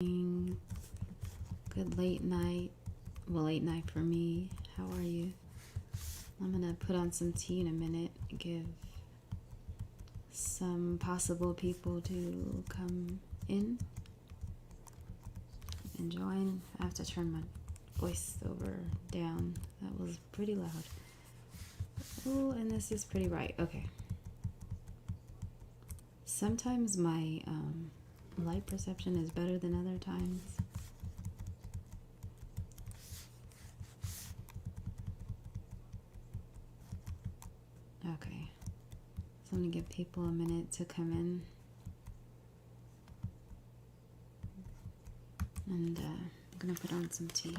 Good late night. Well, late night for me. How are you? I'm gonna put on some tea in a minute. Give some possible people to come in and join. I have to turn my voice over down. That was pretty loud. Oh, and this is pretty bright. Okay. Sometimes my light perception is better than other times. Okay. So I'm going to give people a minute to come in. And I'm going to put on some tea.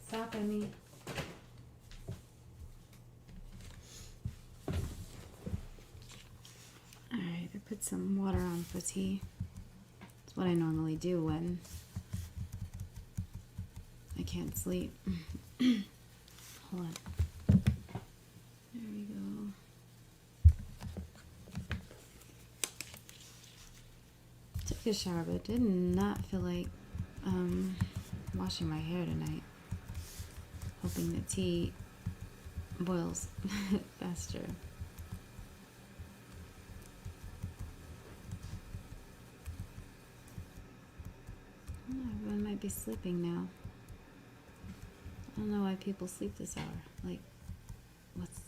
Stop at me. Alright, I put some water on for tea. It's what I normally do when I can't sleep. Hold on. There we go. Took a shower, but did not feel like washing my hair tonight. Hoping the tea boils faster. Oh, everyone might be sleeping now. I don't know why people sleep this hour. Like, what's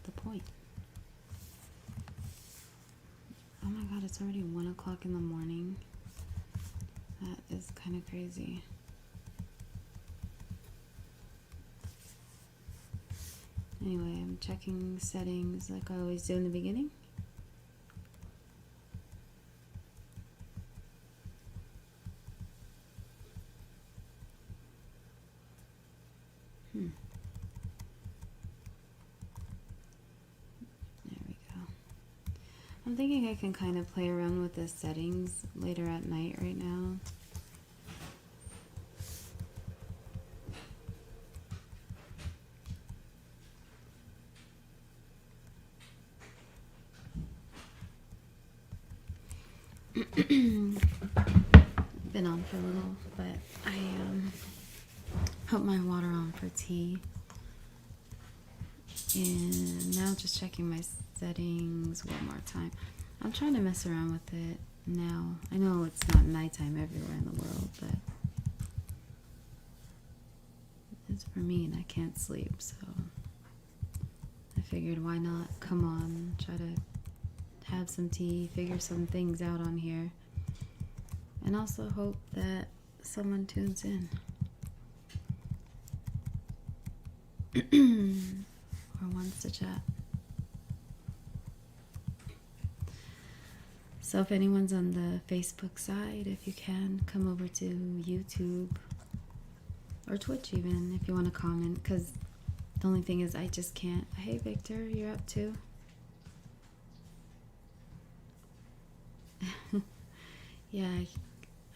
the point? Oh my god, it's already 1 o'clock in the morning. That is kind of crazy. Anyway, I'm checking settings like I always do in the beginning. There we go. I'm thinking I can kind of play around with the settings later at night right now. Been on for a little, but I put my water on for tea. And now just checking my settings one more time. I'm trying to mess around with it now. I know it's not nighttime everywhere in the world, but it's for me and I can't sleep, so I figured why not come on, try to have some tea, figure some things out on here, and also hope that someone tunes in. Or wants to chat. So if anyone's on the Facebook side, if you can, come over to YouTube or Twitch even if you want to comment, because the only thing is I just can't. Hey Victor, you're up too? Yeah,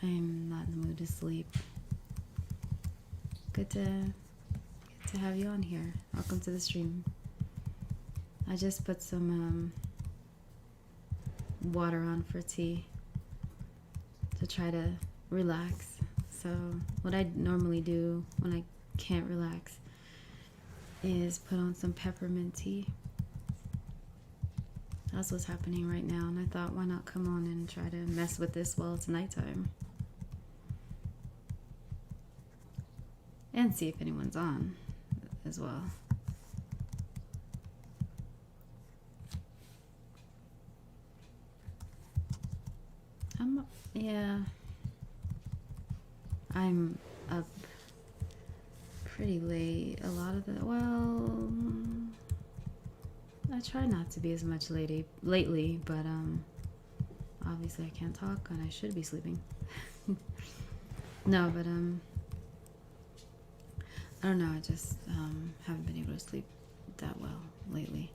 I'm not in the mood to sleep. Good to have you on here. Welcome to the stream. I just put some water on for tea to try to relax. So what I normally do when I can't relax is put on some peppermint tea. That's what's happening right now, and I thought, why not come on and try to mess with this while it's nighttime and see if anyone's on as well. Yeah, I'm up pretty late a lot of the, well, I try not to be as much lately, but obviously I can't talk and I should be sleeping. No, but I don't know, I just haven't been able to sleep that well lately.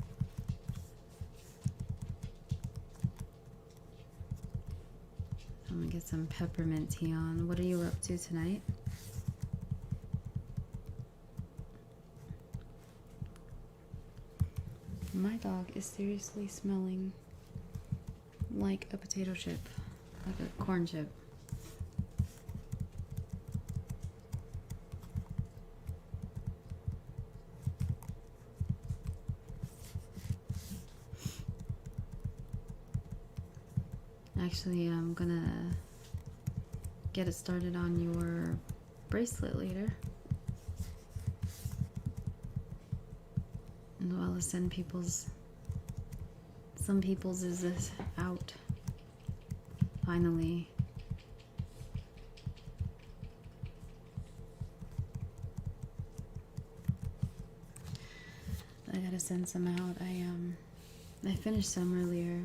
I'm gonna get some peppermint tea on. What are you up to tonight? My dog is seriously smelling like a potato chip, like a corn chip. Actually, I'm gonna get it started on your bracelet later. As well as send some people's is this out finally. I gotta send some out. I finished some earlier.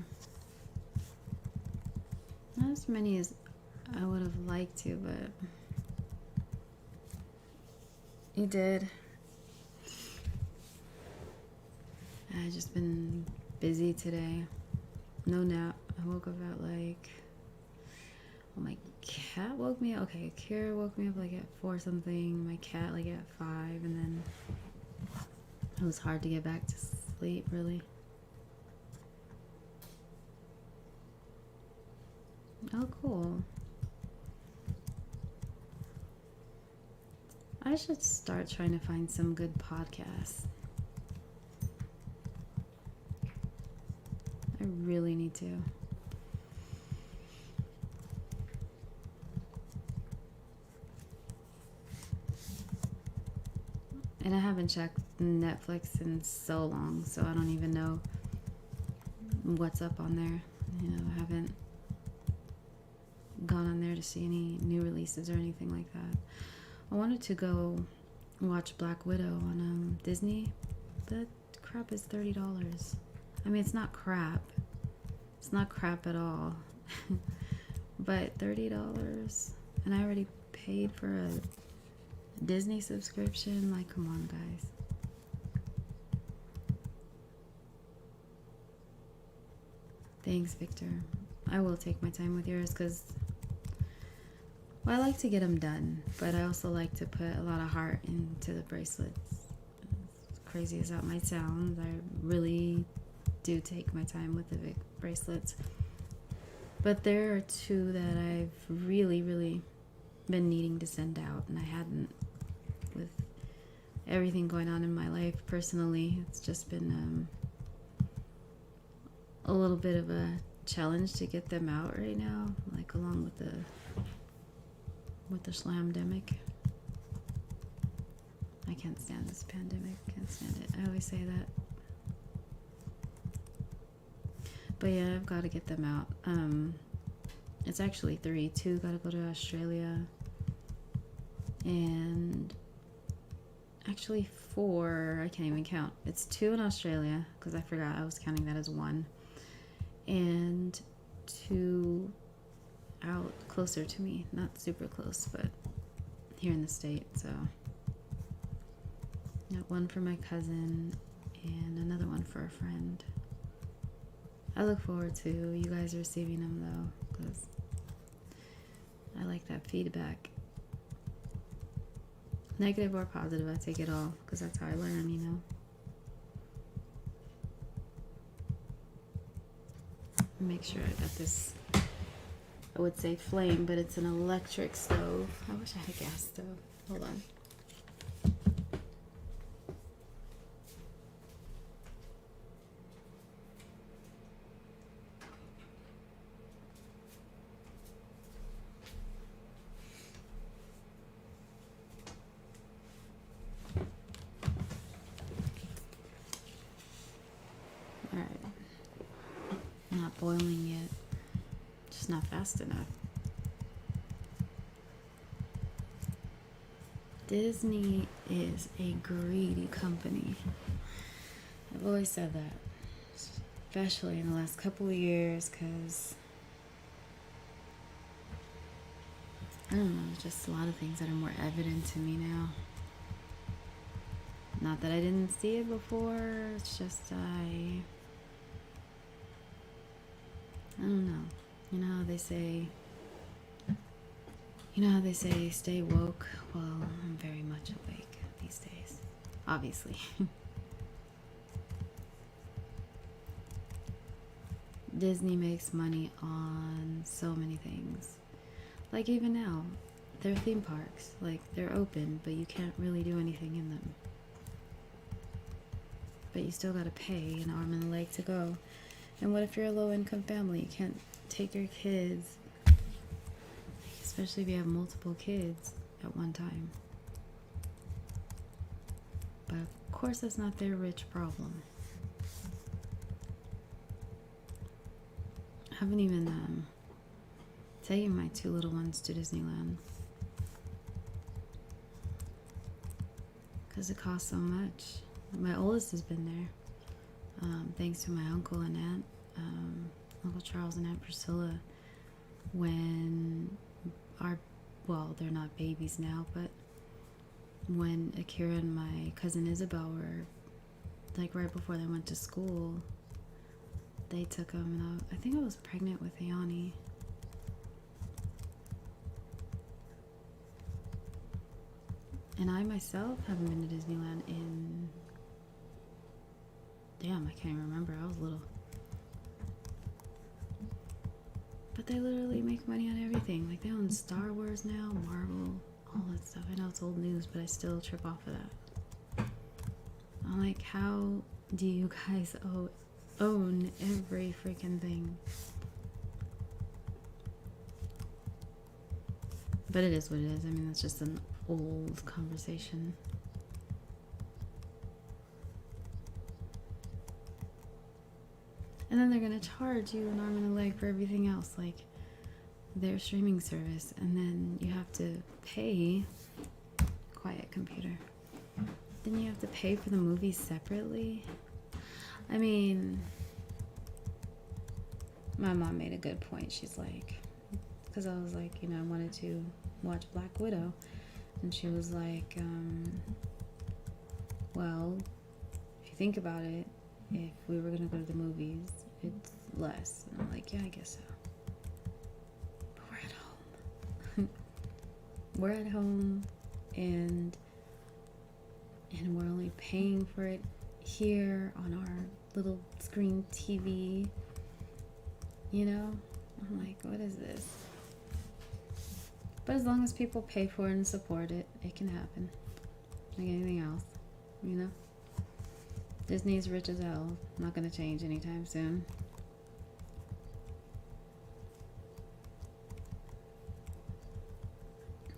Not as many as I would have liked to, but you did. I've just been busy today. No nap. I woke up at like, well, my cat woke me up. Okay, Kira woke me up like at 4 something. My cat like at 5, and then it was hard to get back to sleep, really. Oh, cool. I should start trying to find some good podcasts. I really need to. And I haven't checked Netflix in so long, so I don't even know what's up on there. You know, I haven't gone on there to see any new releases or anything like that. I wanted to go watch Black Widow on Disney. That crap is $30. I mean, it's not crap. It's not crap at all. But $30, and I already paid for a Disney subscription. Like, come on, guys. Thanks, Victor. I will take my time with yours because, well, I like to get them done, but I also like to put a lot of heart into the bracelets. As crazy as that might sound, I really do take my time with the bracelets. But there are 2 that I've really, really been needing to send out, and I hadn't. With everything going on in my life personally, it's just been a little bit of a challenge to get them out right now, like along with the schlamdemic. I can't stand this pandemic. Can't stand it. I always say that. But yeah, I've got to get them out. It's actually 3. 2 got to go to Australia, and actually 4. I can't even count. It's 2 in Australia because I forgot I was counting that as 1, and 2 out closer to me, not super close, but here in the state. So got 1 for my cousin and another 1 for a friend. I look forward to you guys receiving them though, because I like that feedback. Negative or positive, I take it all, because that's how I learn, you know. Make sure I got this I would say flame, but it's an electric stove. I wish I had a gas stove. Hold on. Alright. Not boiling yet. Just not fast enough. Disney is a greedy company. I've always said that. Especially in the last couple of years, because I don't know, just a lot of things that are more evident to me now. Not that I didn't see it before, it's just I don't know. You know how they say stay woke? Well, I'm very much awake these days. Obviously. Disney makes money on so many things. Like even now, their theme parks, like they're open, but you can't really do anything in them. But you still gotta pay an arm and a leg to go. And what if you're a low-income family? You can't take your kids, especially if you have multiple kids at one time. But of course that's not their rich problem. I haven't even taken my 2 little ones to Disneyland. Because it costs so much. My oldest has been there. Thanks to my uncle and aunt, Uncle Charles and Aunt Priscilla, when they're not babies now, but when Akira and my cousin Isabel were, like right before they went to school, they took them, and I think I was pregnant with Ayani. And I myself haven't been to Disneyland in... Damn, I can't even remember. I was little. But they literally make money on everything. Like, they own Star Wars now, Marvel, all that stuff. I know it's old news, but I still trip off of that. I'm like, how do you guys own every freaking thing? But it is what it is. I mean, that's just an old conversation. And then they're gonna charge you an arm and a leg for everything else, like their streaming service, and then you have to pay. Quiet, computer. Then you have to pay for the movies separately. I mean, my mom made a good point. She's like, because I was like, you know, I wanted to watch Black Widow, and she was like, well, if you think about it, if we were gonna go to the movies, it's less. And I'm like, yeah, I guess so. But we're at home. We're at home, and we're only paying for it here on our little screen TV. You know? I'm like, what is this? But as long as people pay for it and support it, it can happen. Like anything else, you know? Disney's rich as hell. Not gonna change anytime soon.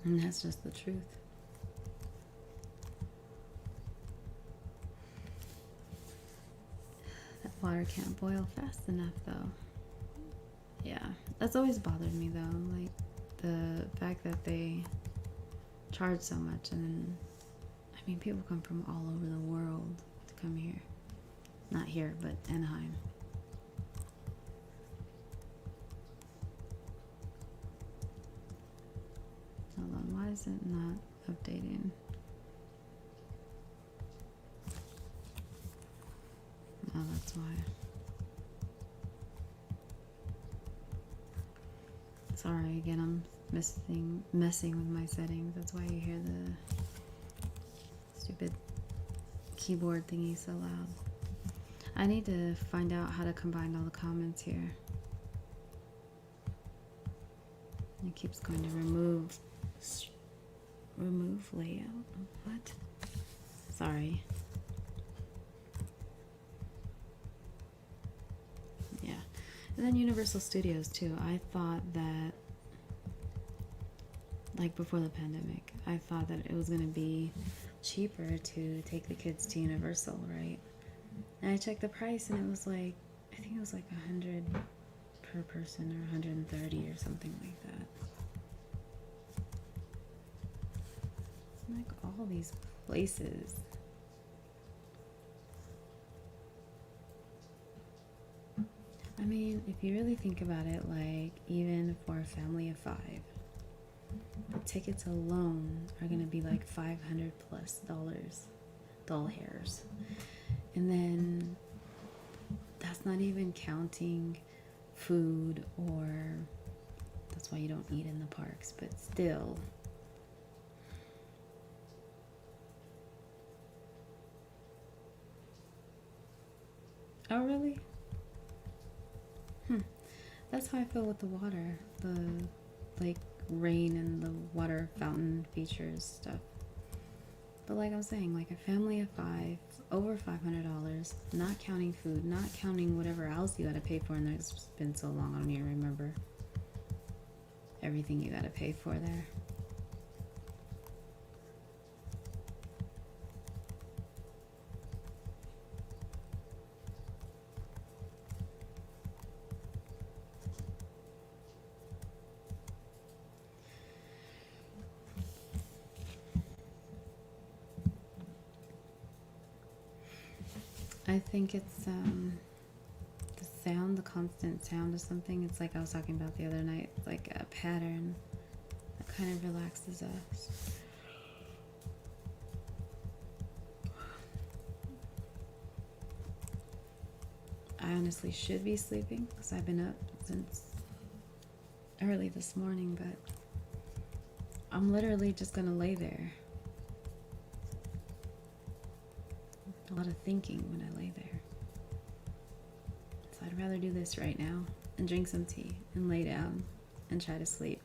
And that's just the truth. That water can't boil fast enough though. Yeah, that's always bothered me though. Like the fact that they charge so much, and then, I mean, people come from all over the world to come here. Not here, but Anaheim. Hold on, why is it not updating? Oh, that's why. Sorry, again, I'm messing with my settings. That's why you hear the stupid keyboard thingy so loud. I need to find out how to combine all the comments here. keeps going to remove layout. What? Sorry. Yeah. And then Universal Studios too. I thought that, like before the pandemic, I thought that it was going to be cheaper to take the kids to Universal, right? And I checked the price and it was like, I think it was like 100 per person or 130 or something like that. Like all these places. I mean, if you really think about it, like even for a family of 5, the tickets alone are gonna be like $500 plus doll hairs. And then that's not even counting food, or that's why you don't eat in the parks, but still. Oh, really? That's how I feel with the water. The, like, rain and the water fountain features stuff. But like I was saying, like a family of 5, over $500, not counting food, not counting whatever else you gotta pay for, and it's been so long, I don't even remember everything you gotta pay for there. I think it's the sound, the constant sound of something. It's like I was talking about the other night. It's like a pattern that kind of relaxes us. I honestly should be sleeping because I've been up since early this morning, but I'm literally just gonna lay there. A lot of thinking when I lay there. So I'd rather do this right now and drink some tea and lay down and try to sleep.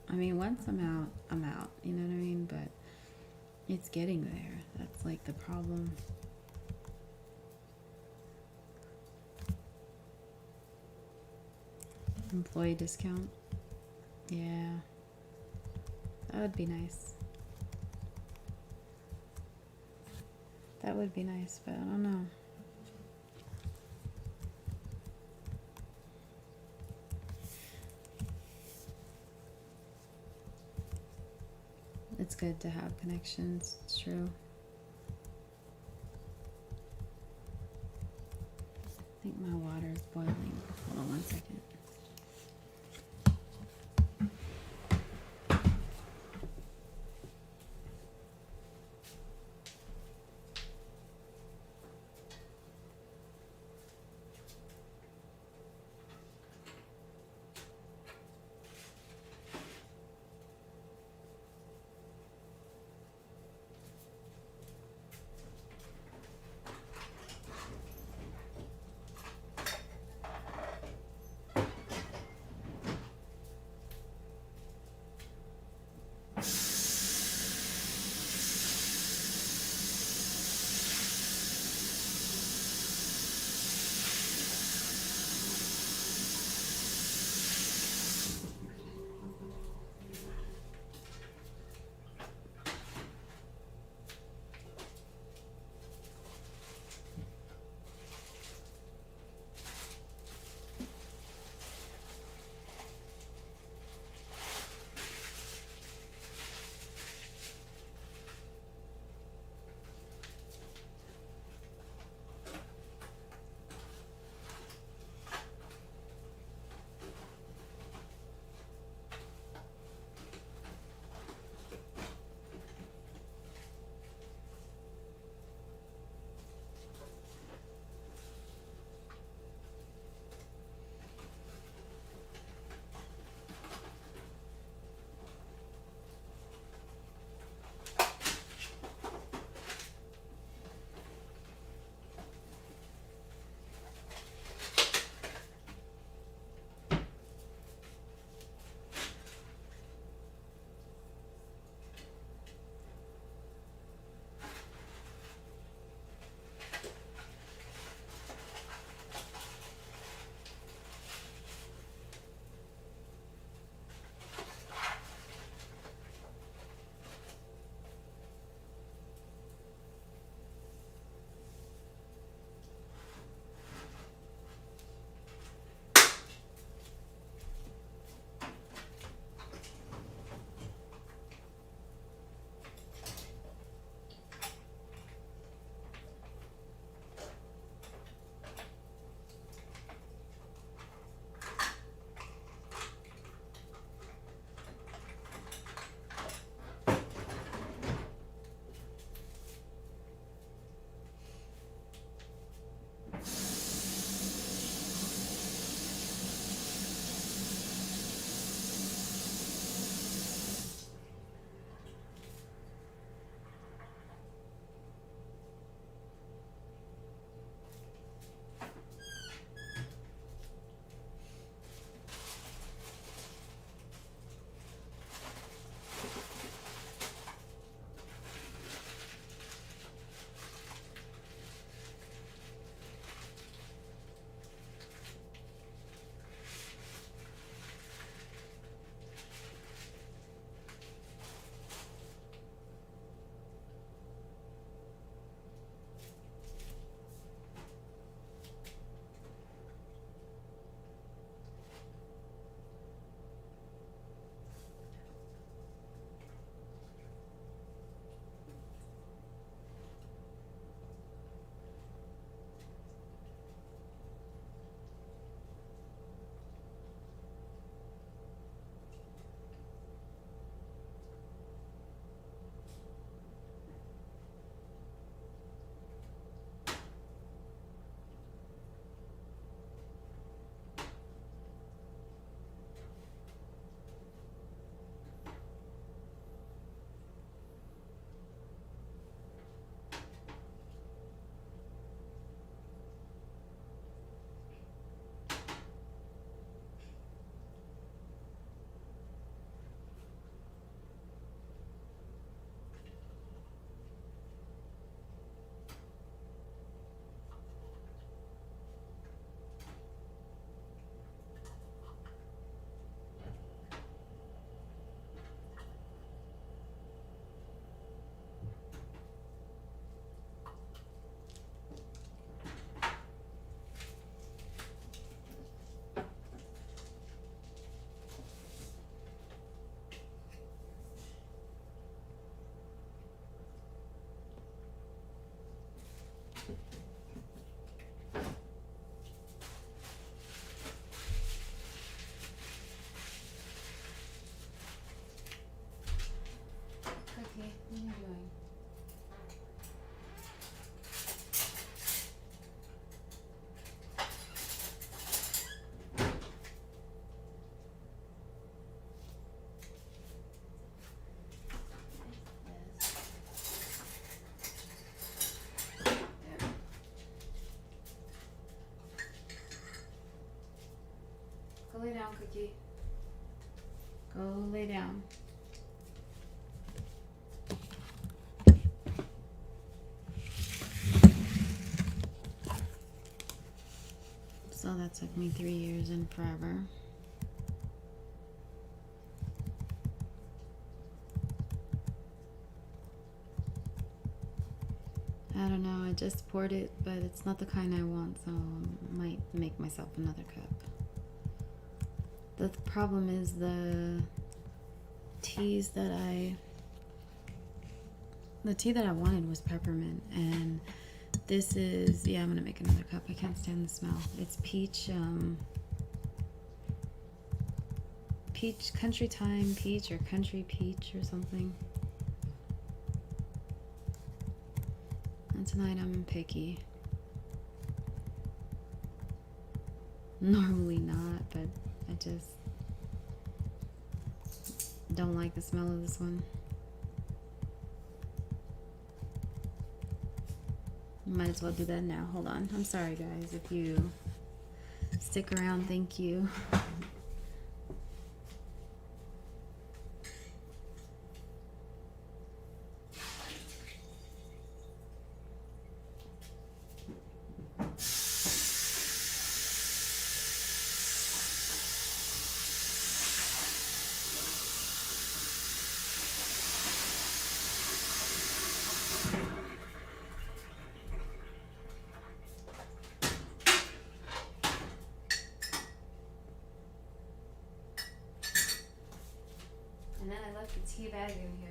I mean, once I'm out, you know what I mean? But it's getting there. That's like the problem. Employee discount. Yeah. That would be nice. That would be nice, but I don't know. It's good to have connections, it's true. I think my water is boiling. Hold on 1 second. Go lay down, Cookie. Go lay down. So that took me 3 years and forever. I don't know, I just poured it, but it's not the kind I want, so I might make myself another cup. The problem is the tea that I wanted was peppermint, and this is, yeah, I'm gonna make another cup. I can't stand the smell. It's peach, peach, country time peach, or country peach or something. And tonight I'm picky. Normally not, but I just don't like the smell of this one. Might as well do that now. Hold on. I'm sorry, guys. If you stick around, thank you. And then I left the tea bag in here.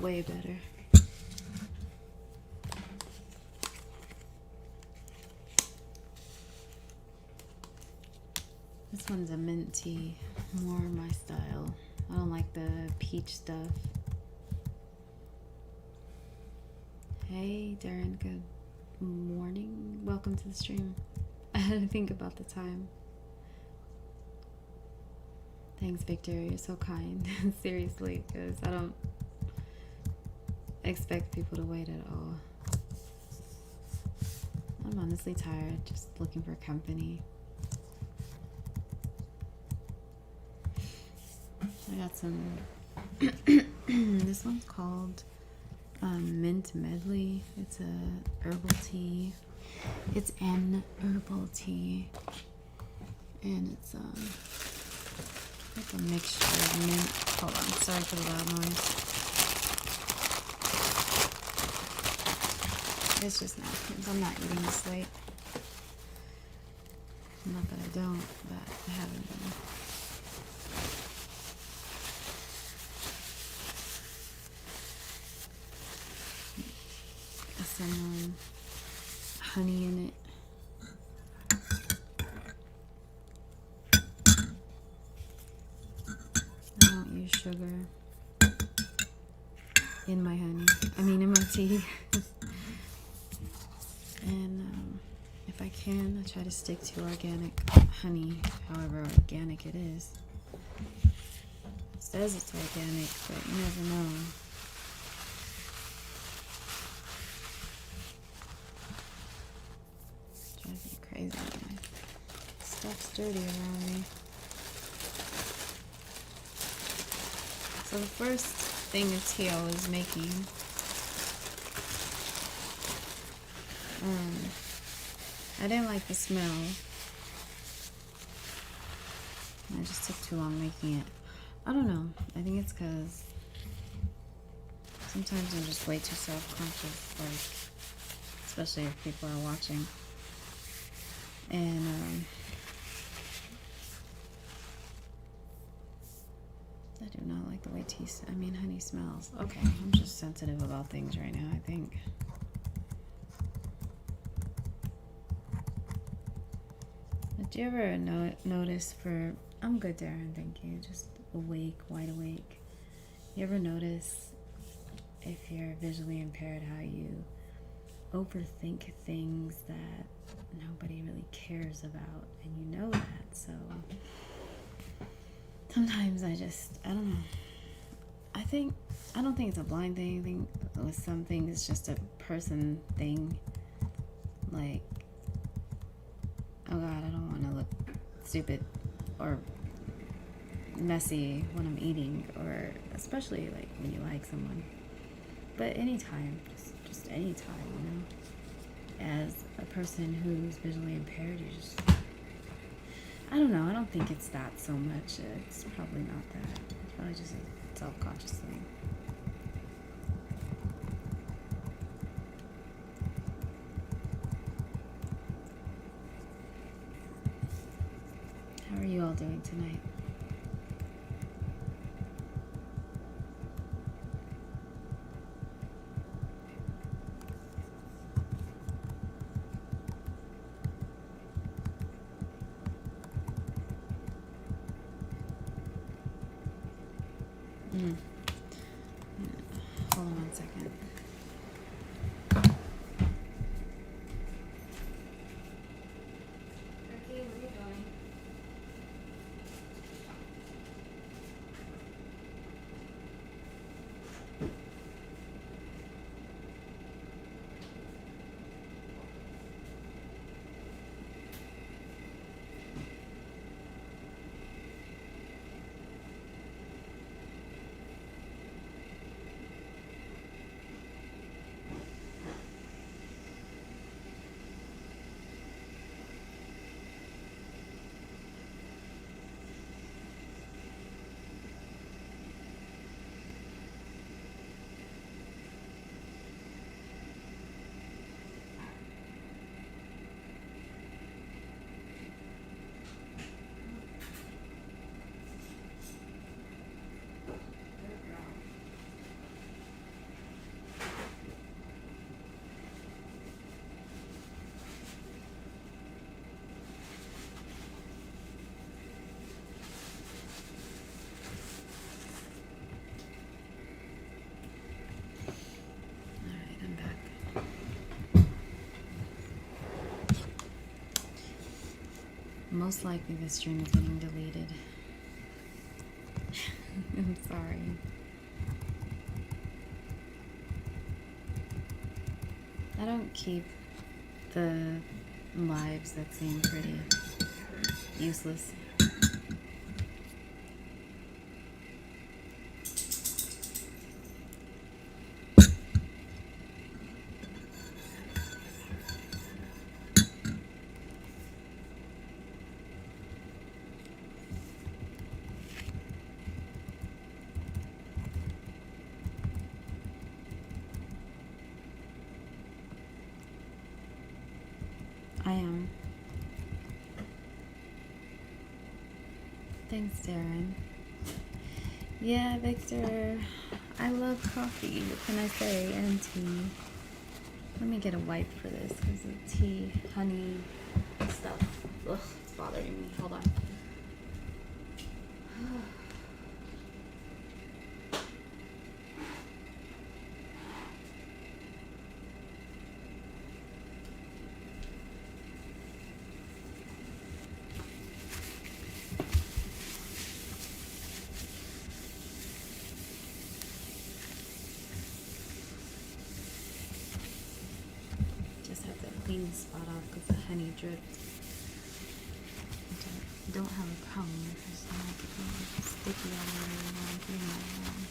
Way better. This one's a mint tea, more my style. I don't like the peach stuff. Hey Darren, good morning. Welcome to the stream. I had to think about the time. Thanks, Victor. You're so kind. Seriously, because I don't expect people to wait at all. I'm honestly tired, just looking for company. I got some this one's called mint medley. It's a herbal tea. It's an herbal tea, and it's like a mixture of mint. Hold on, sorry for the loud noise. It's just napkins. I'm not eating this late. Not that I don't, but I haven't been. Some honey in it. I don't use sugar. in my honey. I mean, in my tea. And if I can, I try to stick to organic honey, however organic it is. It says it's organic, but you never know. Drives me crazy. Stuff's dirty around me. So the first thing of tea I was making, I didn't like the smell. I just took too long making it. I don't know. I think it's because sometimes I'm just way too self-conscious, like, especially if people are watching. And I do not like the way honey smells. Okay, I'm just sensitive about things right now, I think. Do you ever notice I'm good, Darren, thank you, just awake, wide awake. You ever notice, if you're visually impaired, how you overthink things that nobody really cares about, and you know that, so sometimes I don't know. I don't think it's a blind thing. I think with some things it's just a person thing. Like, oh God, I don't want to look stupid or messy when I'm eating, or especially like when you like someone. But anytime, just anytime, As a person who's visually impaired, you just, I don't know, I don't think it's that so much. It's probably not that. It's probably just a self-conscious thing. How are you all doing tonight? Hold on 1 second. Okay, what are you doing? Most likely this stream is getting deleted. I'm sorry. I don't keep the lives that seem pretty useless. I am. Thanks, Darren. Yeah, Victor. I love coffee. What can I say? And tea. Let me get a wipe for this because the tea, honey, stuff. Ugh, it's bothering me. Hold on. clean the spot off because the honey dripped. Which I don't have a problem with. I just don't like it being sticky all over when I'm putting my hands.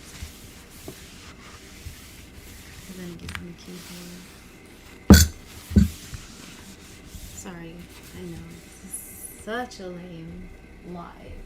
Because then it gets in the keyboard. Sorry, I know. This is such a lame live.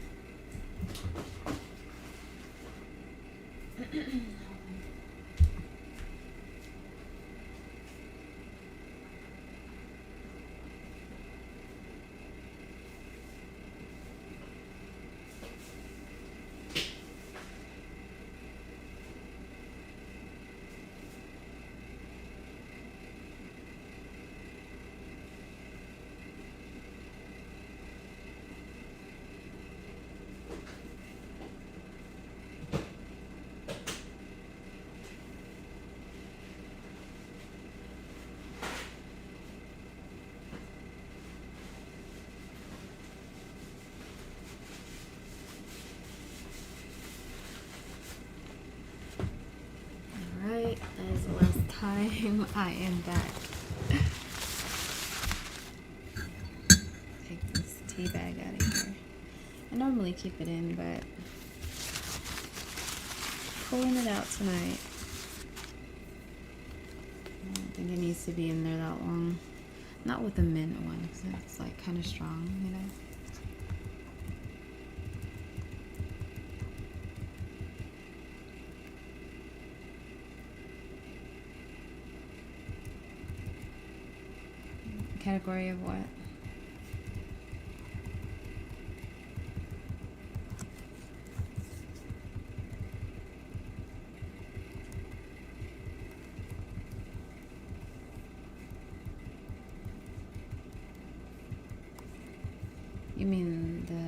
Alright, that is the last time I am back. Take this tea bag out of here. I normally keep it in, but pulling it out tonight. I don't think it needs to be in there that long. Not with the mint one, because it's like kind of strong, you know? Category of what? You mean the...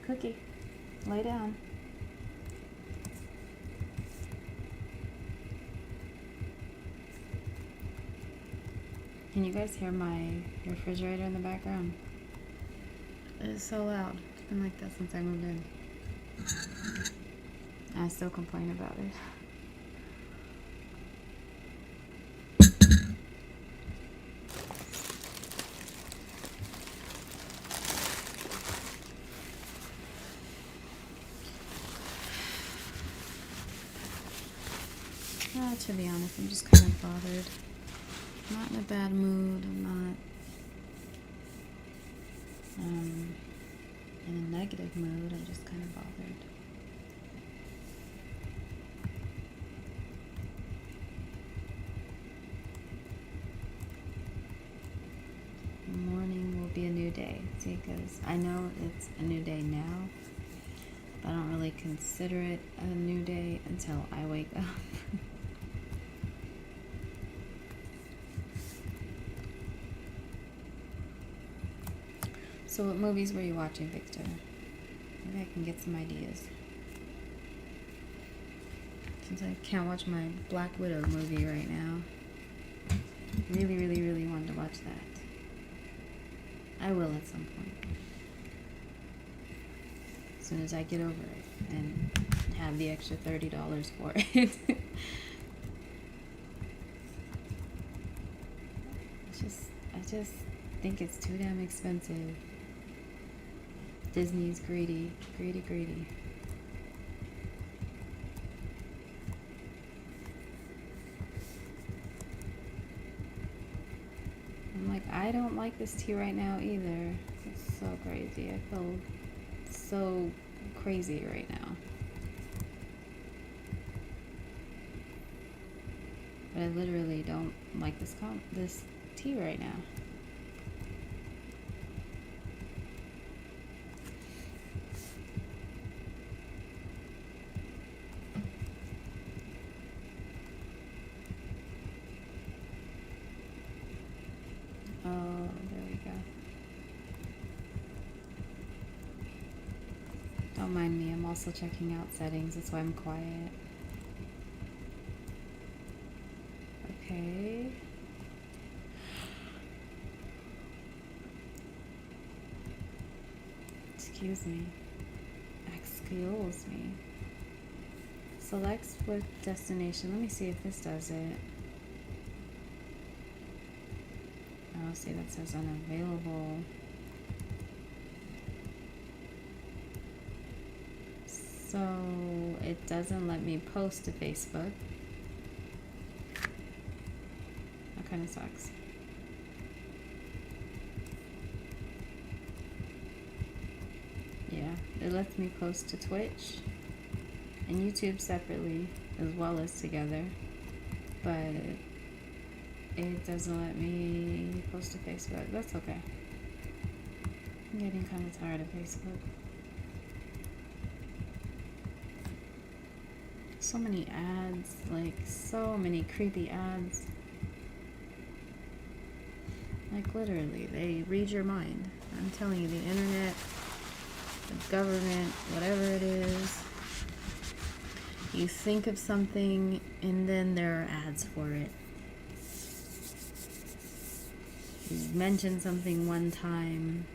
Cookie, lay down. Can you guys hear my refrigerator in the background? It is so loud. It's been like that since I moved in. I still complain about it. To be honest, I'm just kind of bothered. I'm not in a bad mood. I'm not in a negative mood. I'm just kind of bothered. The morning will be a new day. See, because I know it's a new day now, but I don't really consider it a new day until I wake up. So what movies were you watching, Victor? Maybe I can get some ideas. Since I can't watch my Black Widow movie right now. Really, really, really wanted to watch that. I will at some point. As soon as I get over it and have the extra $30 for it. I just think it's too damn expensive. Disney's greedy, greedy, greedy. I'm like, I don't like this tea right now either. It's so crazy. I feel so crazy right now. But I literally don't like this tea right now. Oh, there we go. Don't mind me, I'm also checking out settings, that's why I'm quiet. Okay. Excuse me. Excuse me. Select with destination. Let me see if this does it. Oh, see, that says unavailable. So it doesn't let me post to Facebook. That kind of sucks. Yeah, it lets me post to Twitch and YouTube separately as well as together, but it doesn't let me post to Facebook. That's okay. I'm getting kind of tired of Facebook. So many ads, like so many creepy ads. Like literally, they read your mind. I'm telling you, the internet, the government, whatever it is, you think of something and then there are ads for it. You mention something one time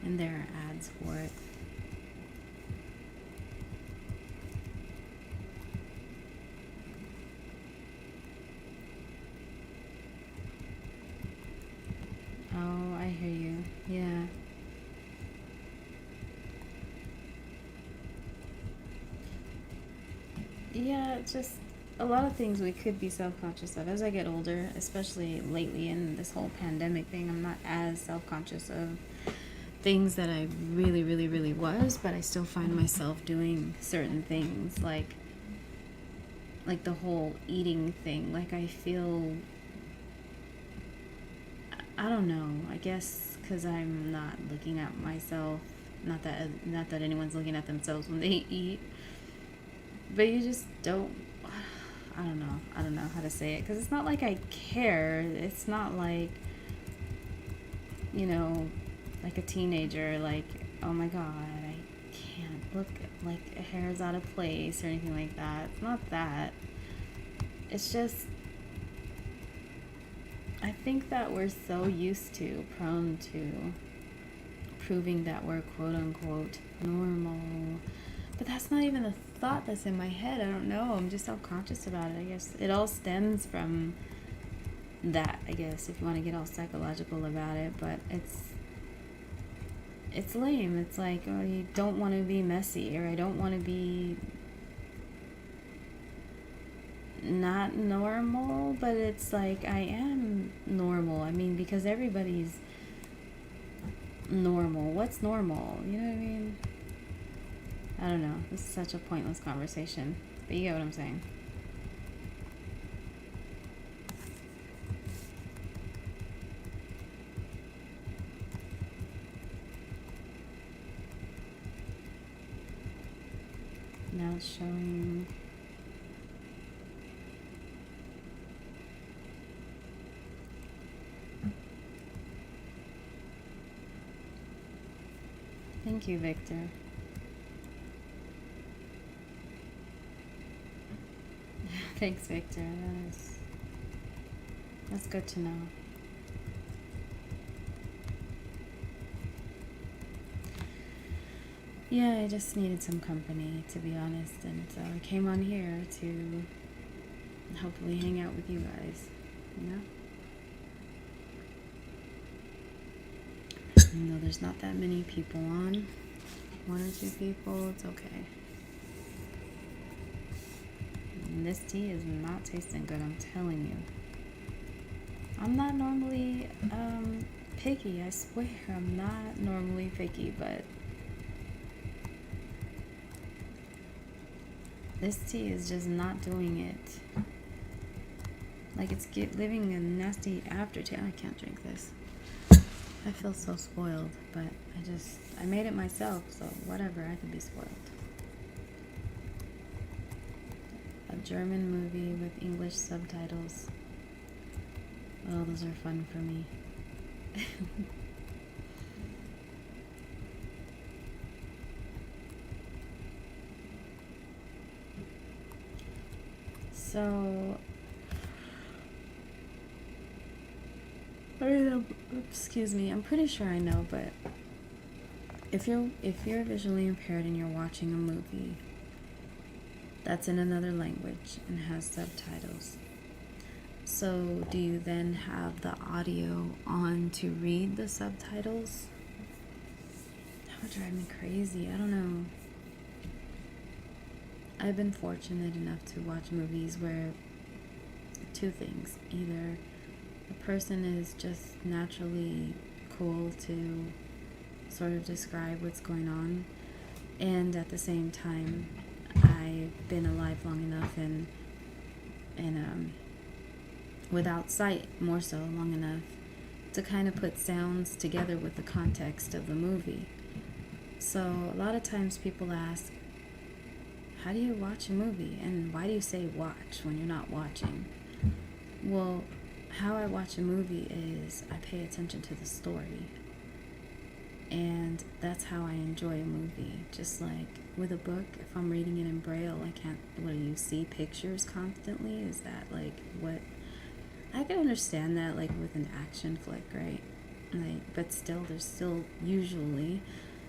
and there are ads for it. Oh, I hear you. Yeah. Yeah, just a lot of things we could be self-conscious of. As I get older, especially lately in this whole pandemic thing, I'm not as self-conscious of things that I really was, but I still find myself doing certain things, like the whole eating thing. Like I feel, I don't know, I guess because I'm not looking at myself, not that anyone's looking at themselves when they eat, but you just don't, I don't know how to say it, because it's not like I care. It's not like, you know, like a teenager, like, oh my god, I can't look, like a hair's out of place or anything like that. It's not that. It's just, I think that we're so used to, prone to proving that we're quote unquote normal. But that's not even a thought that's in my head. I don't know. I'm just self-conscious about it. I guess it all stems from that, I guess, if you want to get all psychological about it. But it's lame. It's like, oh, you don't want to be messy, or I don't want to be not normal, but it's like I am normal. I mean, because everybody's normal. What's normal? You know what I mean? I don't know. This is such a pointless conversation, but you get what I'm saying. Now it's showing. Thank you, Victor. Thanks, Victor. That's good to know. Yeah, I just needed some company, to be honest, and so I came on here to hopefully hang out with you guys, you know? Even though there's not that many people on, 1 or 2 people, it's okay. And this tea is not tasting good, I'm telling you. I'm not normally picky, I swear. I'm not normally picky, but this tea is just not doing it. Like it's leaving a nasty aftertaste. I can't drink this. I feel so spoiled, but I made it myself, so whatever, I could be spoiled. A German movie with English subtitles. Oh, those are fun for me. So, excuse me, I'm pretty sure I know, but if you're visually impaired and you're watching a movie that's in another language and has subtitles, so do you then have the audio on to read the subtitles? That would drive me crazy. I don't know. I've been fortunate enough to watch movies where two things: either the person is just naturally cool to sort of describe what's going on, and at the same time I've been alive long enough and without sight more so long enough to kind of put sounds together with the context of the movie. So a lot of times people ask, how do you watch a movie, and why do you say watch when you're not watching? Well, how I watch a movie is I pay attention to the story, and that's how I enjoy a movie. Just like with a book, if I'm reading it in Braille, I can't, what do you see pictures constantly? Is that like what, I can understand that like with an action flick, right? Like, but still, there's still usually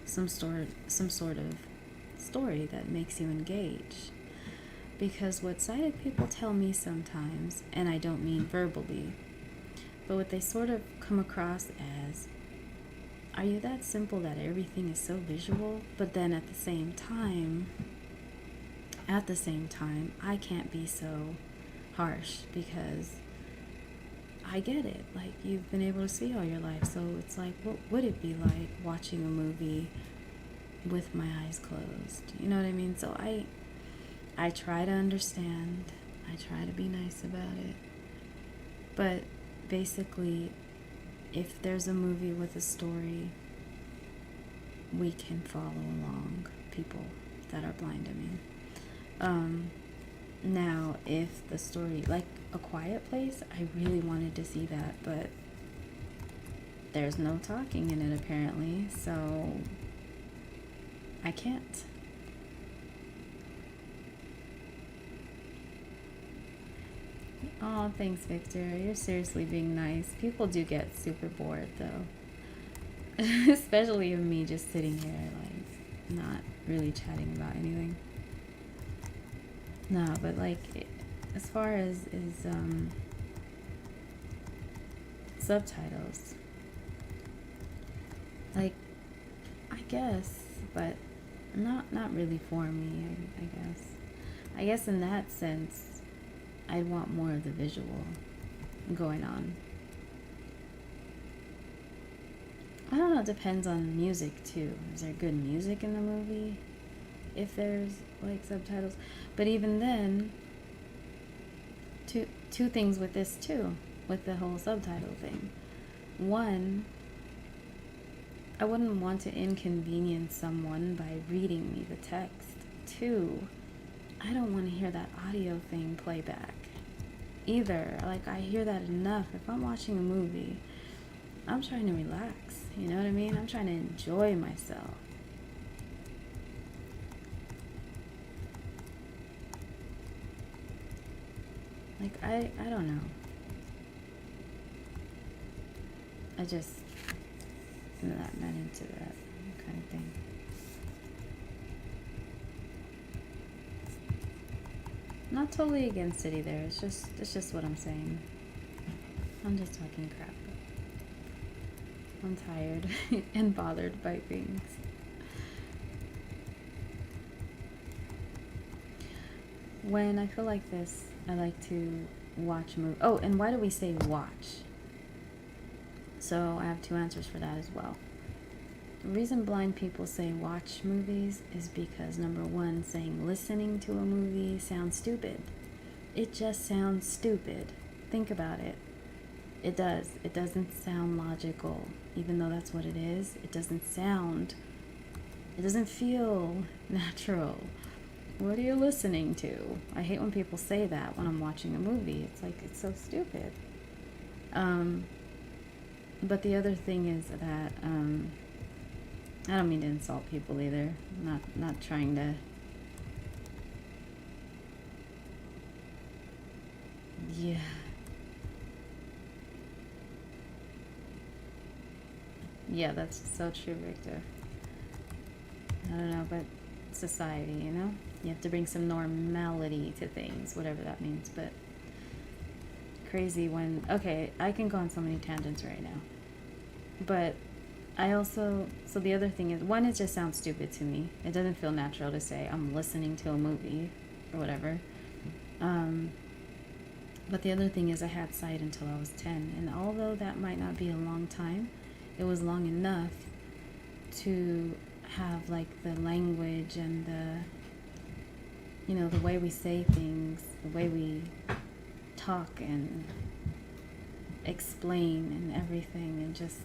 some sort of story that makes you engage. Because what sighted people tell me sometimes, and I don't mean verbally, but what they sort of come across as, are you that simple that everything is so visual? But then at the same time, I can't be so harsh because I get it. Like, you've been able to see all your life, so it's like, what would it be like watching a movie with my eyes closed? You know what I mean? So I try to understand. I try to be nice about it. But basically, if there's a movie with a story, we can follow along, people that are blind, I mean. Now, if the story, like A Quiet Place, I really wanted to see that, but there's no talking in it apparently, so I can't. Oh, thanks, Victor. You're seriously being nice. People do get super bored, though. Especially of me just sitting here, like, not really chatting about anything. No, but, like, as far as subtitles, like, I guess, but not really for me, I guess. I guess in that sense, I'd want more of the visual going on. I don't know, it depends on music too. Is there good music in the movie if there's like subtitles? But even then, two things with this too, with the whole subtitle thing. One, I wouldn't want to inconvenience someone by reading me the text. Two, I don't want to hear that audio thing play back either. Like, I hear that enough. If I'm watching a movie, I'm trying to relax, you know what I mean? I'm trying to enjoy myself. Like, I don't know. I just not into that kind of thing. Not totally against it either. It's just what I'm saying. I'm just talking crap. I'm tired and bothered by things. When I feel like this, I like to watch movies. Oh, and why do we say watch? So I have two answers for that as well. The reason blind people say watch movies is because, number one, saying listening to a movie sounds stupid. It just sounds stupid. Think about it. It does. It doesn't sound logical, even though that's what it is. It doesn't feel natural. What are you listening to? I hate when people say that when I'm watching a movie. It's like, it's so stupid. But the other thing is that, I don't mean to insult people either. I'm not trying to. Yeah. Yeah, that's so true, Victor. I don't know, but society, you know? You have to bring some normality to things, whatever that means. But crazy when, okay, I can go on so many tangents right now. But I also, so the other thing is, one, it just sounds stupid to me. It doesn't feel natural to say I'm listening to a movie or whatever. But the other thing is I had sight until I was 10. And although that might not be a long time, it was long enough to have like the language and the, you know, the way we say things, the way we talk and explain and everything, and just,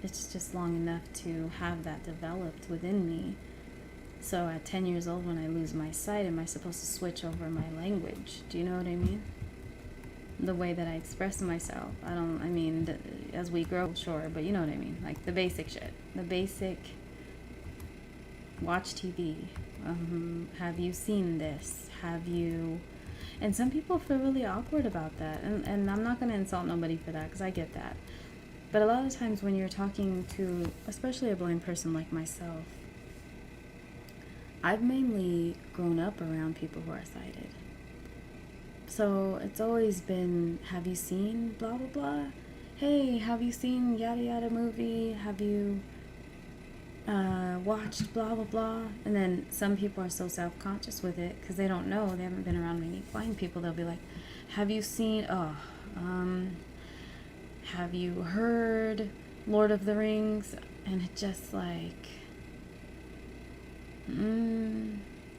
it's just long enough to have that developed within me. So at 10 years old, when I lose my sight, am I supposed to switch over my language? Do you know what I mean? The way that I express myself. I mean, as we grow, sure, but you know what I mean? Like the basic shit. The basic, watch TV. Have you seen this? Have you... And some people feel really awkward about that. And I'm not going to insult nobody for that, because I get that. But a lot of times when you're talking to, especially a blind person like myself, I've mainly grown up around people who are sighted. So it's always been, have you seen blah, blah, blah? Hey, have you seen yada, yada movie? Have you watched blah, blah, blah? And then some people are so self-conscious with it because they don't know. They haven't been around many blind people. They'll be like, have you seen, have you heard Lord of the Rings? And it just like,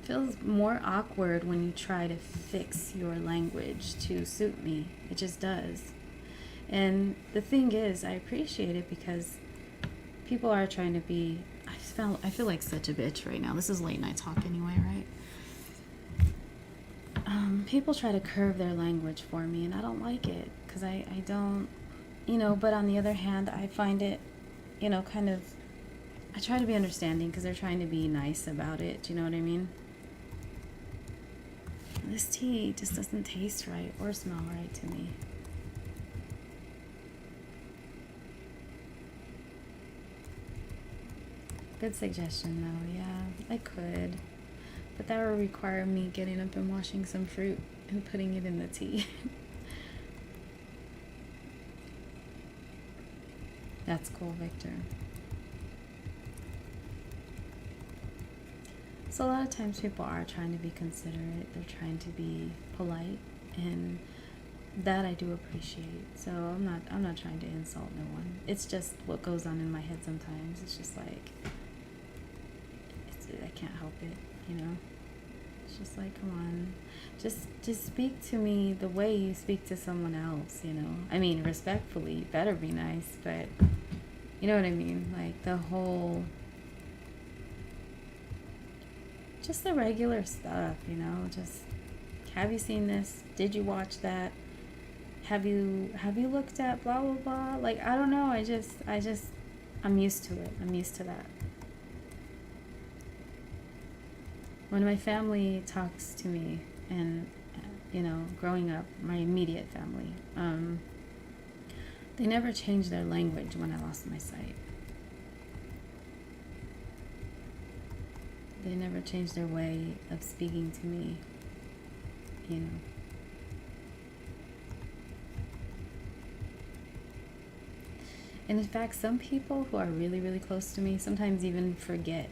feels more awkward when you try to fix your language to suit me. It just does. And the thing is, I appreciate it because people are trying to be... I feel like such a bitch right now. This is late night talk anyway, right? People try to curve their language for me, and I don't like it because I don't, you know. But on the other hand, I find it, you know, kind of... I try to be understanding because they're trying to be nice about it. Do you know what I mean? This tea just doesn't taste right or smell right to me. Good suggestion though, yeah, I could. But that would require me getting up and washing some fruit and putting it in the tea. That's cool, Victor. So a lot of times people are trying to be considerate, they're trying to be polite, and that I do appreciate. So I'm not trying to insult no one. It's just what goes on in my head sometimes. It's just like, I can't help it, you know? It's just like, come on. Just speak to me the way you speak to someone else, you know? I mean, respectfully, you better be nice, but you know what I mean? Like the whole... just the regular stuff, you know, just, have you seen this? Did you watch that? Have you looked at blah, blah, blah? Like, I don't know. I'm used to it. I'm used to that. When my family talks to me and, you know, growing up, my immediate family, they never changed their language when I lost my sight. They never changed their way of speaking to me, you know. And in fact, some people who are really, really close to me sometimes even forget.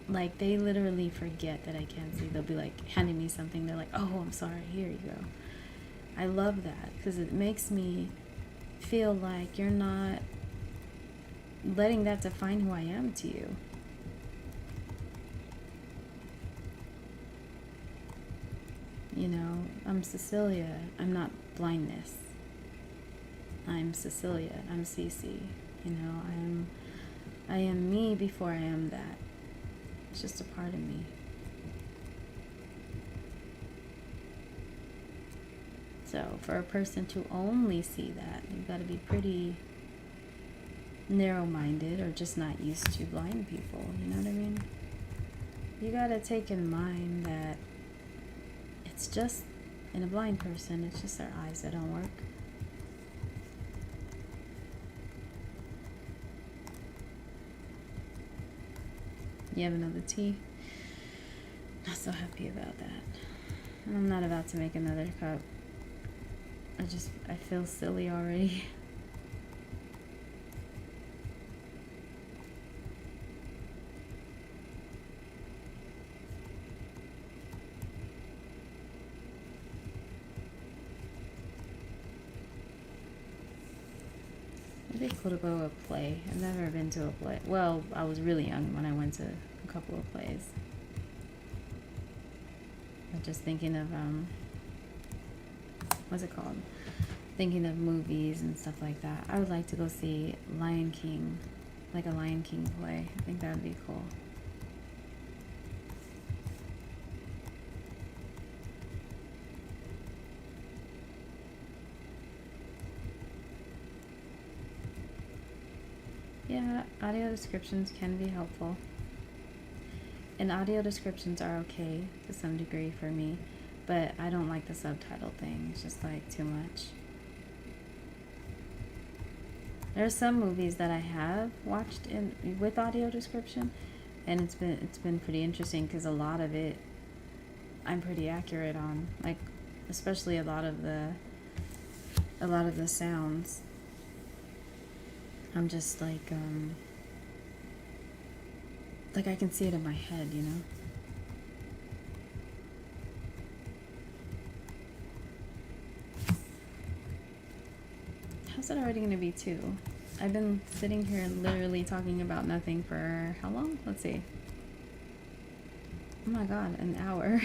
Like, they literally forget that I can't see. They'll be like handing me something. They're like, oh, I'm sorry, here you go. I love that because it makes me feel like you're not letting that define who I am to you. You know, I'm Cecilia. I'm not blindness. I'm Cecilia. I'm Cece. You know, I am me before I am that. It's just a part of me. So for a person to only see that, you've got to be pretty narrow-minded or just not used to blind people. You know what I mean? You got to take in mind that it's just, in a blind person, it's just their eyes that don't work. You have another tea? Not so happy about that. And I'm not about to make another cup. I feel silly already. It'd be cool to go to a play. I've never been to a play. Well, I was really young when I went to a couple of plays. I'm just thinking of, what's it called? Thinking of movies and stuff like that. I would like to go see Lion King, like a Lion King play. I think that would be cool. Yeah, audio descriptions can be helpful. And audio descriptions are okay to some degree for me, but I don't like the subtitle thing. It's just like too much. There are some movies that I have watched with audio description, and it's been pretty interesting because a lot of it I'm pretty accurate on, like especially a lot of the sounds. I'm just like I can see it in my head, you know? How's it already gonna be 2? I've been sitting here literally talking about nothing for how long? Let's see. Oh my god, an hour.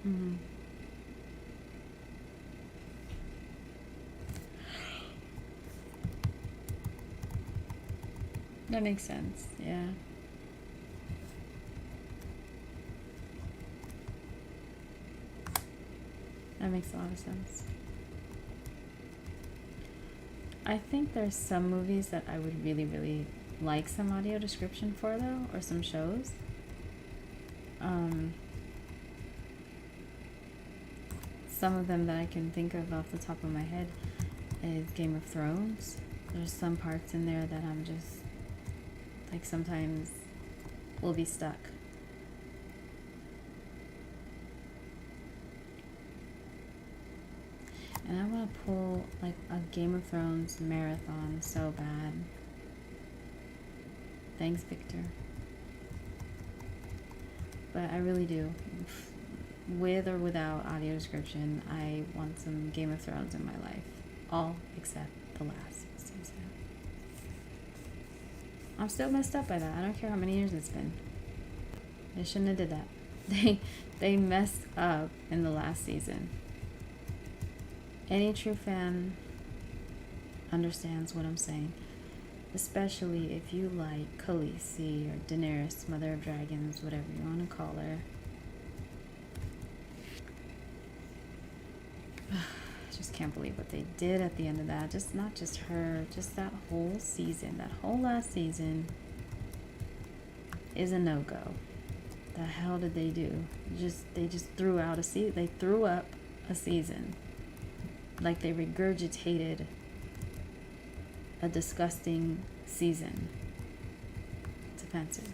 Mm-hmm. That makes sense, yeah. That makes a lot of sense. I think there's some movies that I would really, really like some audio description for, though, or some shows. Some of them that I can think of off the top of my head is Game of Thrones. There's some parts in there that I'm just, like, sometimes will be stuck. And I want to pull, like, a Game of Thrones marathon so bad. Thanks, Victor. But I really do. With or without audio description, I want some Game of Thrones in my life. All except the last season. I'm still messed up by that. I don't care how many years it's been. They shouldn't have did that. They messed up in the last season. Any true fan understands what I'm saying. Especially if you like Khaleesi or Daenerys, Mother of Dragons, whatever you want to call her. I just can't believe what they did at the end of that. Just not just her, just that whole season, that whole last season is a no-go. The hell did they do? They just threw out a season. They threw up a season. Like they regurgitated a disgusting season. It's offensive.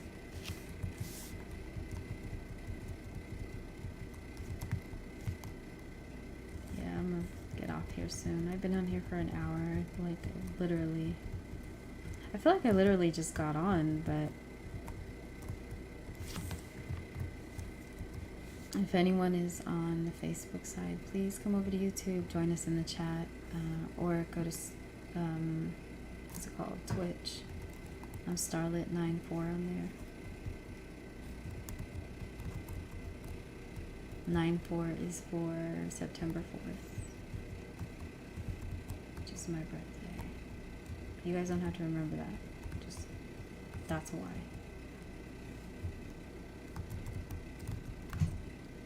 Yeah, I'm gonna get off here soon. I've been on here for an hour. I feel like I literally just got on, but if anyone is on the Facebook side, please come over to YouTube, join us in the chat, or go to, what's it called, Twitch. I'm Starlit94 on there. 9/4 is for September 4th, which is my birthday. You guys don't have to remember that. Just, that's why.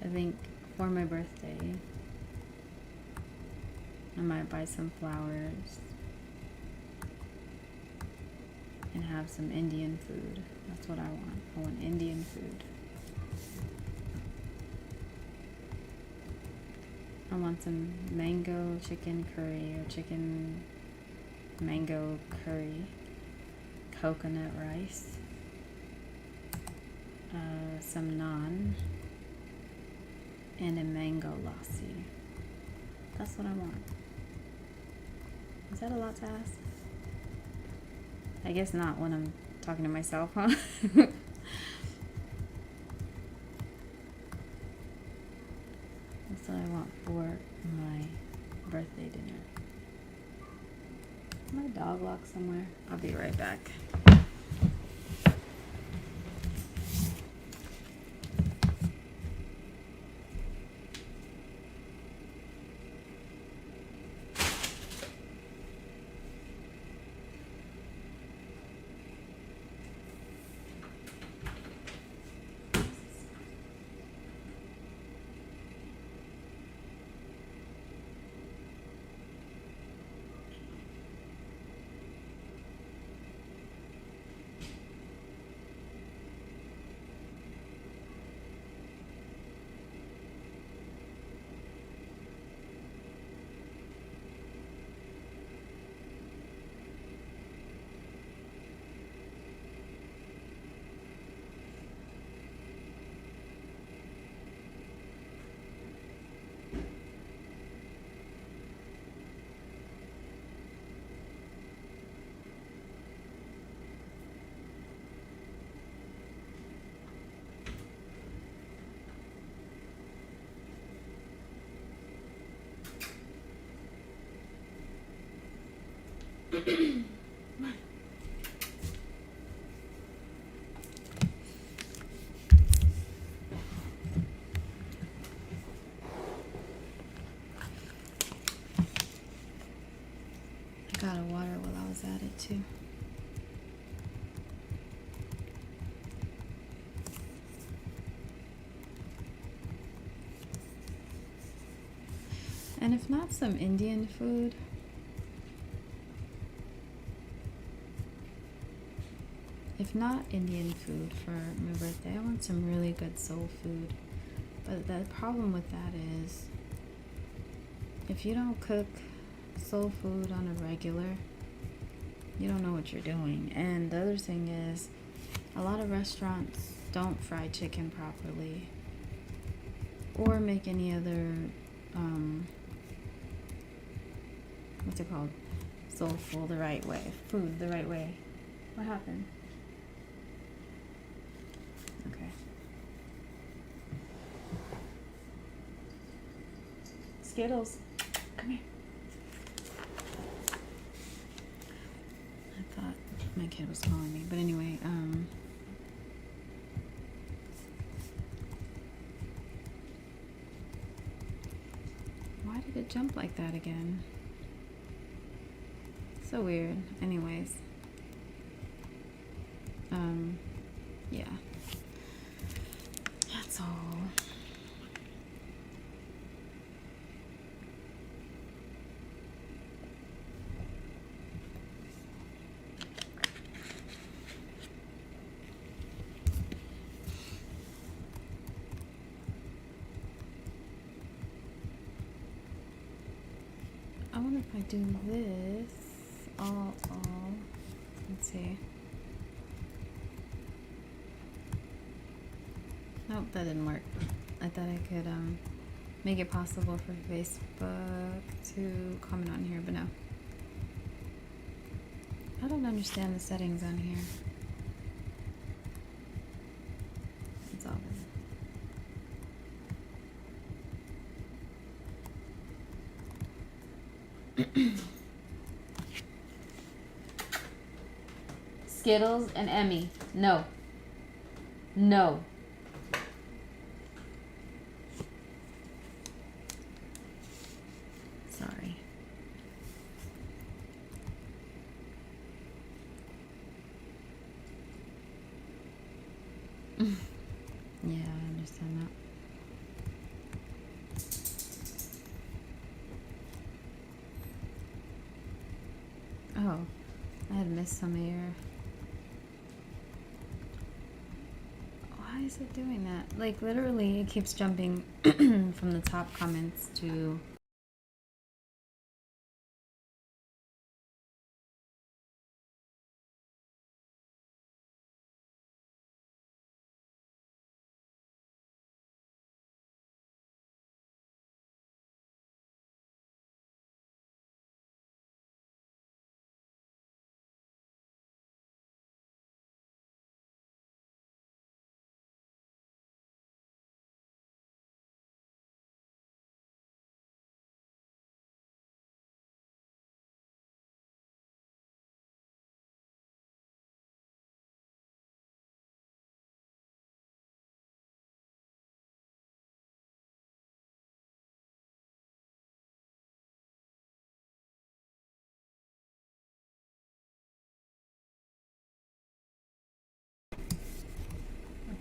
I think for my birthday, I might buy some flowers and have some Indian food. That's what I want. I want Indian food. I want some mango chicken curry or chicken mango curry, coconut rice, some naan, and a mango lassi. That's what I want. Is that a lot to ask? I guess not when I'm talking to myself, huh? That's what I want for my birthday dinner. Is my dog locked somewhere? I'll be right back. I got a water while I was at it too. And if not some Indian food, if not Indian food for my birthday, I want some really good soul food. But the problem with that is, if you don't cook soul food on a regular, you don't know what you're doing. And the other thing is, a lot of restaurants don't fry chicken properly or make any other what's it called, soulful the right way, food the right way. What happened? Okay. Skittles, come here. I thought my kid was calling me, but anyway, why did it jump like that again? So weird. Anyways, yeah, that's all. I wonder if I do this all, let's see. Nope, that didn't work. I thought I could make it possible for Facebook to comment on here, but no. I don't understand the settings on here. It's all good. Skittles and Emmy. No. No. Sorry. Yeah, I understand that. Oh, I had missed some of your... Why is it doing that? Like, literally, it keeps jumping from the top comments to...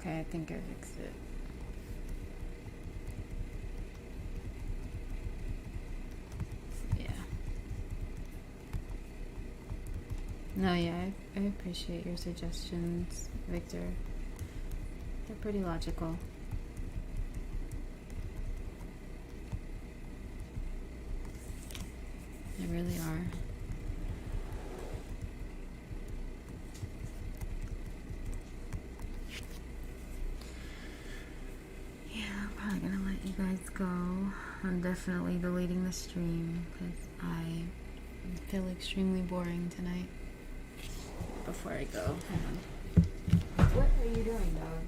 Okay, I think I fixed it. Yeah. No, yeah, I appreciate your suggestions, Victor. They're pretty logical. They really are. Yeah, I'm probably gonna let you guys go. I'm definitely deleting the stream because I feel extremely boring tonight. Before I go, hang on. What are you doing, dog?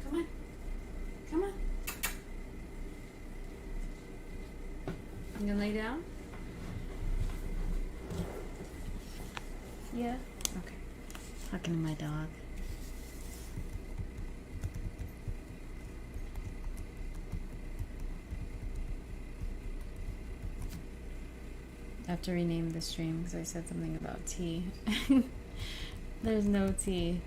Come on. Come on. You gonna lay down? Yeah? Okay. Talking to my dog. I have to rename the stream because I said something about tea. There's no tea.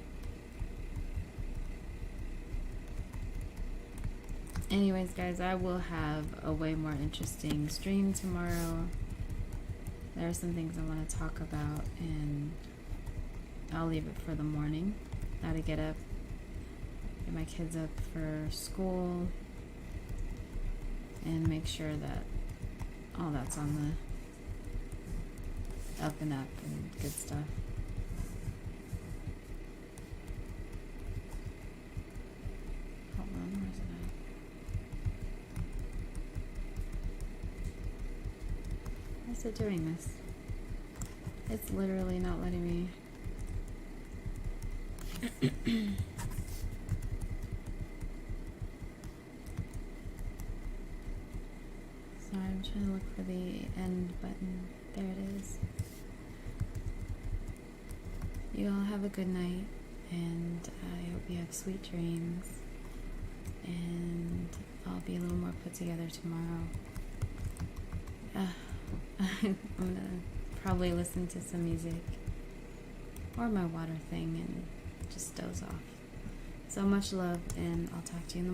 Anyways, guys, I will have a way more interesting stream tomorrow. There are some things I want to talk about, and I'll leave it for the morning. How to get up, get my kids up for school, and make sure that all that's on the up and up and good stuff. Hold on, where's it at? Why is it doing this? It's literally not letting me. Sorry, I'm trying to look for the end button. There it is. You all have a good night, and I hope you have sweet dreams, and I'll be a little more put together tomorrow. I'm gonna probably listen to some music or my water thing and just doze off. So much love, and I'll talk to you in the morning.